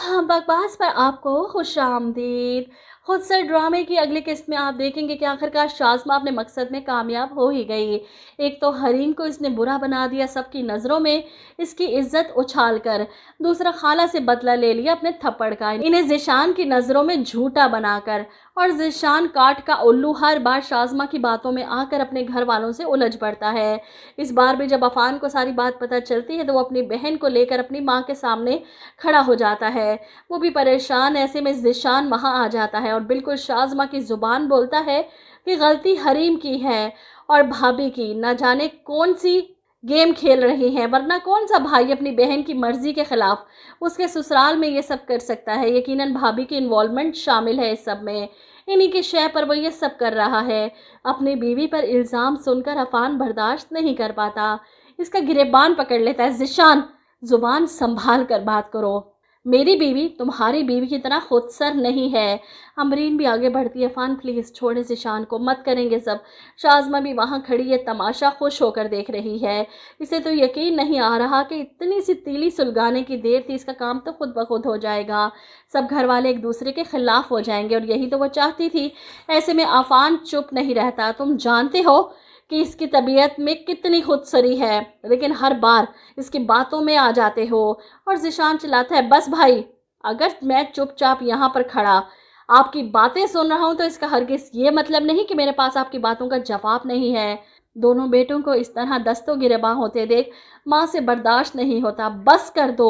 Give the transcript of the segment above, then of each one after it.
हाँ, बकवास पर आपको खुशामदीद। खुद से ड्रामे की अगली किस्त में आप देखेंगे कि आखिरकार शाज़मा अपने मकसद में कामयाब हो ही गई। एक तो हरीम को इसने बुरा बना दिया सबकी नज़रों में, इसकी इज्जत उछाल कर। दूसरा, खाला से बदला ले लिया अपने थप्पड़ का, इन्हें ज़िशान की नज़रों में झूठा बनाकर। और ज़िशान काट का उल्लू हर बार शाज़मा की बातों में आकर अपने घर वालों से उलझ पड़ता है। इस बार भी जब अफ़ान को सारी बात पता चलती है तो वो अपनी बहन को लेकर अपनी माँ के सामने खड़ा हो जाता है, वो भी परेशान। ऐसे में ज़िशान वहाँ आ जाता है और बिल्कुल शाज़मा की ज़ुबान बोलता है कि गलती हरीम की है और भाभी की, न जाने कौन सी गेम खेल रही हैं, वरना कौन सा भाई अपनी बहन की मर्ज़ी के ख़िलाफ़ उसके ससुराल में ये सब कर सकता है। यकीनन भाभी की इन्वॉल्वमेंट शामिल है इस सब में, इन्हीं के शय पर वो ये सब कर रहा है। अपनी बीवी पर इल्ज़ाम सुनकर अफ़ान बर्दाश्त नहीं कर पाता, इसका गिरेबान पकड़ लेता है। ज़िशान, ज़ुबान संभाल कर बात करो, मेरी बीवी तुम्हारी बीवी की तरह खुदसर नहीं है। अमरीन भी आगे बढ़ती है, फ़ान प्लीज़ छोड़े ज़िशान को, मत करेंगे सब। शाज़मा भी वहाँ खड़ी है, तमाशा खुश होकर देख रही है। इसे तो यकीन नहीं आ रहा कि इतनी सी तीली सुलगाने की देर थी, इसका काम तो खुद ब खुद हो जाएगा। सब घर वाले एक दूसरे के ख़िलाफ़ हो जाएंगे और यही तो वो चाहती थी। ऐसे में अफ़ान चुप नहीं रहता। तुम जानते हो कि इसकी तबीयत में कितनी खुदसरी है, लेकिन हर बार इसकी बातों में आ जाते हो। और ज़िशान चिल्लाता है, बस भाई, अगर मैं चुपचाप यहाँ पर खड़ा आपकी बातें सुन रहा हूँ तो इसका हरगिज़ ये मतलब नहीं कि मेरे पास आपकी बातों का जवाब नहीं है। दोनों बेटों को इस तरह दस्तों गिरेबां होते देख माँ से बर्दाश्त नहीं होता। बस कर दो।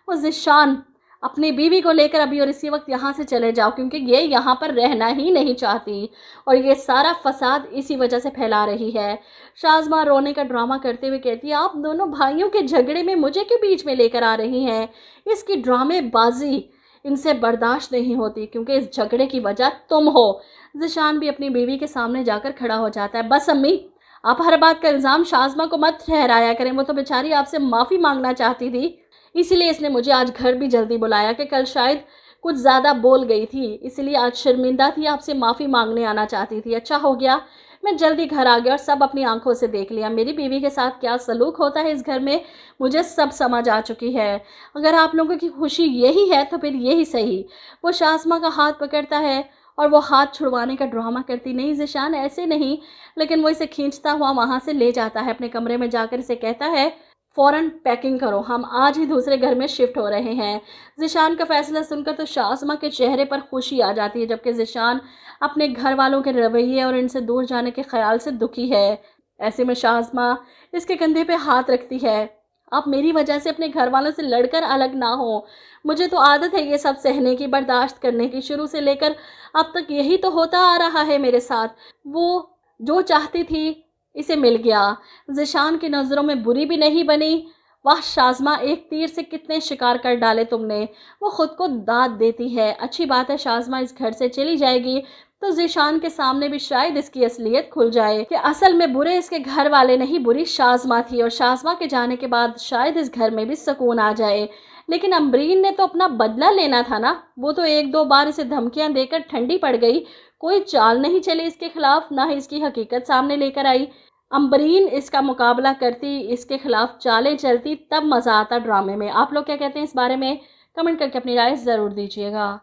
वो ज़िशान, अपनी बीवी को लेकर अभी और इसी वक्त यहाँ से चले जाओ, क्योंकि ये यहाँ पर रहना ही नहीं चाहती और ये सारा फसाद इसी वजह से फैला रही है। शाज़मा रोने का ड्रामा करते हुए कहती है, आप दोनों भाइयों के झगड़े में मुझे के बीच में लेकर आ रही हैं। इसकी ड्रामेबाजी इनसे बर्दाश्त नहीं होती, क्योंकि इस झगड़े की वजह तुम हो। ज़िशान भी अपनी बीवी के सामने जाकर खड़ा हो जाता है। बस अम्मी, आप हर बात का इल्ज़ाम शाज़मा को मत ठहराया करें, वो तो बेचारी आपसे माफ़ी मांगना चाहती थी, इसीलिए इसने मुझे आज घर भी जल्दी बुलाया कि कल शायद कुछ ज़्यादा बोल गई थी, इसलिए आज शर्मिंदा थी, आपसे माफ़ी मांगने आना चाहती थी। अच्छा हो गया मैं जल्दी घर आ गया और सब अपनी आंखों से देख लिया। मेरी बीवी के साथ क्या सलूक होता है इस घर में, मुझे सब समझ आ चुकी है। अगर आप लोगों की खुशी यही है तो फिर यही सही। वो शाज़मा का हाथ पकड़ता है और वो हाथ छुड़वाने का ड्रामा करती, नहीं ज़िशान ऐसे नहीं, लेकिन वो इसे खींचता हुआ वहाँ से ले जाता है। अपने कमरे में जाकर इसे कहता है, फ़ौरन पैकिंग करो, हम आज ही दूसरे घर में शिफ्ट हो रहे हैं। ज़िशान का फ़ैसला सुनकर तो शाज़मा के चेहरे पर खुशी आ जाती है, जबकि ज़िशान अपने घर वालों के रवैये और इनसे दूर जाने के ख़्याल से दुखी है। ऐसे में शाज़मा इसके कंधे पे हाथ रखती है, आप मेरी वजह से अपने घर वालों से लड़कर अलग ना हो। मुझे तो आदत है ये सब सहने की, बर्दाश्त करने की, शुरू से लेकर अब तक यही तो होता आ रहा है मेरे साथ। वो जो चाहती थी इसे मिल गया। ज़िशान की नज़रों में बुरी भी नहीं बनी। वाह शाज़मा, एक तीर से कितने शिकार कर डाले तुमने। वो खुद को दाद देती है, अच्छी बात है शाज़मा इस घर से चली जाएगी तो ज़िशान के सामने भी शायद इसकी असलियत खुल जाए कि असल में बुरे इसके घर वाले नहीं, बुरी शाज़मा थी, और शाज़मा के जाने के बाद शायद इस घर में भी सुकून आ जाए। लेकिन अमरीन ने तो अपना बदला लेना था ना, वो तो एक दो बार इसे धमकियां देकर ठंडी पड़ गई, कोई चाल नहीं चली इसके खिलाफ, ना ही इसकी हकीकत सामने लेकर आई। अम्बरीन इसका मुकाबला करती, इसके खिलाफ चालें चलती, तब मज़ा आता ड्रामे में। आप लोग क्या कहते हैं इस बारे में? कमेंट करके अपनी राय ज़रूर दीजिएगा।